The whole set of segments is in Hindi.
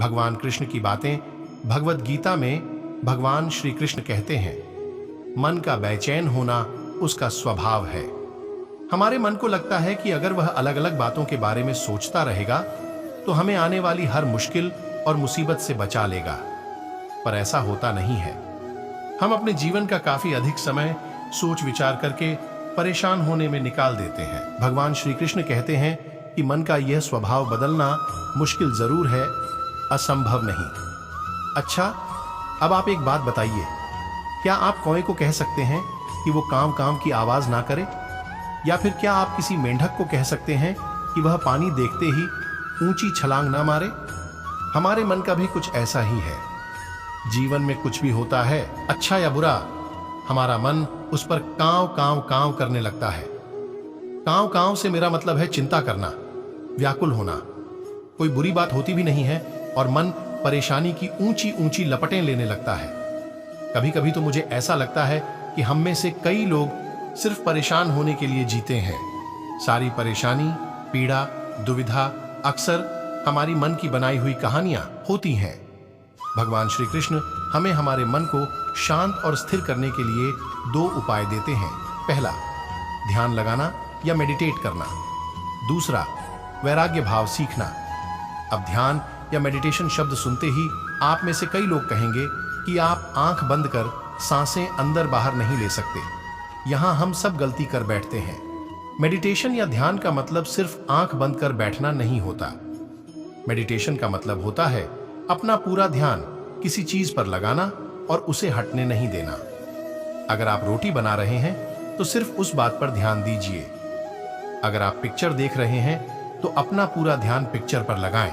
भगवान कृष्ण की बातें भगवत गीता में भगवान श्री कृष्ण कहते हैं, मन का बेचैन होना उसका स्वभाव है। हमारे मन को लगता है कि अगर वह अलग अलग बातों के बारे में सोचता रहेगा तो हमें आने वाली हर मुश्किल और मुसीबत से बचा लेगा, पर ऐसा होता नहीं है। हम अपने जीवन का काफी अधिक समय सोच विचार करके परेशान होने में निकाल देते हैं। भगवान श्री कृष्ण कहते हैं कि मन का यह स्वभाव बदलना मुश्किल जरूर है, असंभव नहीं। अच्छा, अब आप एक बात बताइए, क्या आप कौए को कह सकते हैं कि वो कांव कांव की आवाज ना करे? या फिर क्या आप किसी मेंढक को कह सकते हैं कि वह पानी देखते ही ऊंची छलांग ना मारे? हमारे मन का भी कुछ ऐसा ही है। जीवन में कुछ भी होता है, अच्छा या बुरा, हमारा मन उस पर कांव कांव कांव करने लगता है। कांव कांव से मेरा मतलब है चिंता करना, व्याकुल होना। कोई बुरी बात होती भी नहीं है और मन परेशानी की ऊंची ऊंची लपटें लेने लगता है। कभी कभी तो मुझे ऐसा लगता है कि हम में से कई लोग सिर्फ परेशान होने के लिए जीते हैं। सारी परेशानी, पीड़ा, दुविधा अक्सर हमारी मन की बनाई हुई कहानियां होती हैं। भगवान श्री कृष्ण हमें हमारे मन को शांत और स्थिर करने के लिए 2 उपाय देते हैं। पहला, ध्यान लगाना या मेडिटेट करना। दूसरा, वैराग्य भाव सीखना। अब ध्यान या मेडिटेशन शब्द सुनते ही आप में से कई लोग कहेंगे कि आप आंख बंद कर सांसें अंदर बाहर नहीं ले सकते। यहां हम सब गलती कर बैठते हैं। मेडिटेशन या ध्यान का मतलब सिर्फ आंख बंद कर बैठना नहीं होता। मेडिटेशन का मतलब होता है अपना पूरा ध्यान किसी चीज पर लगाना और उसे हटने नहीं देना। अगर आप रोटी बना रहे हैं तो सिर्फ उस बात पर ध्यान दीजिए। अगर आप पिक्चर देख रहे हैं तो अपना पूरा ध्यान पिक्चर पर लगाएं।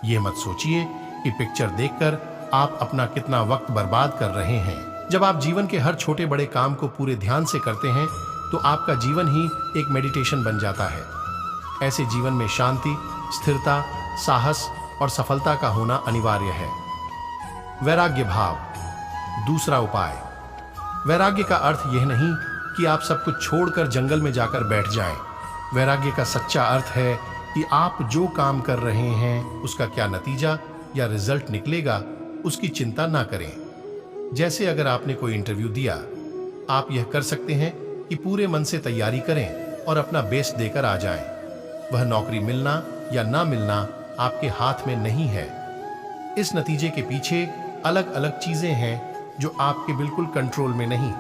यह मत सोचिए कि पिक्चर देखकर आप अपना कितना वक्त बर्बाद कर रहे हैं। जब आप जीवन के हर छोटे बड़े काम को पूरे ध्यान से करते हैं तो आपका जीवन ही एक मेडिटेशन बन जाता है। ऐसे जीवन में शांति, स्थिरता, साहस और सफलता का होना अनिवार्य है। वैराग्य भाव, दूसरा उपाय। वैराग्य का अर्थ यह नहीं कि आप सब कुछ छोड़कर जंगल में जाकर बैठ जाएं। वैराग्य का सच्चा अर्थ है कि आप जो काम कर रहे हैं उसका क्या नतीजा या रिजल्ट निकलेगा उसकी चिंता ना करें। जैसे अगर आपने कोई इंटरव्यू दिया, आप यह कर सकते हैं कि पूरे मन से तैयारी करें और अपना बेस्ट देकर आ जाएं। वह नौकरी मिलना या ना मिलना आपके हाथ में नहीं है। इस नतीजे के पीछे अलग अलग चीजें हैं जो आपके बिल्कुल कंट्रोल में नहीं।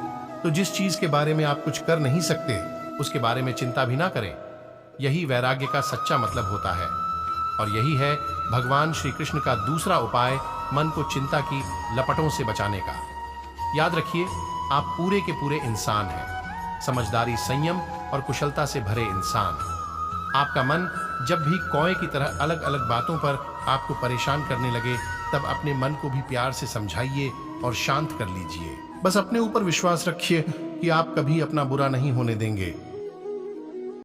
तो जिस चीज के बारे में आप कुछ कर नहीं सकते उसके बारे में चिंता भी ना करें। यही वैराग्य का सच्चा मतलब होता है। और यही है भगवान श्री कृष्ण का दूसरा उपाय मन को चिंता की लपटों से बचाने का। याद रखिए, आप पूरे के पूरे इंसान हैं, समझदारी, संयम और कुशलता से भरे इंसान। आपका मन जब भी कौए की तरह अलग अलग बातों पर आपको परेशान करने लगे तब अपने मन को भी प्यार से समझाइए और शांत कर लीजिए। बस अपने ऊपर विश्वास रखिए कि आप कभी अपना बुरा नहीं होने देंगे।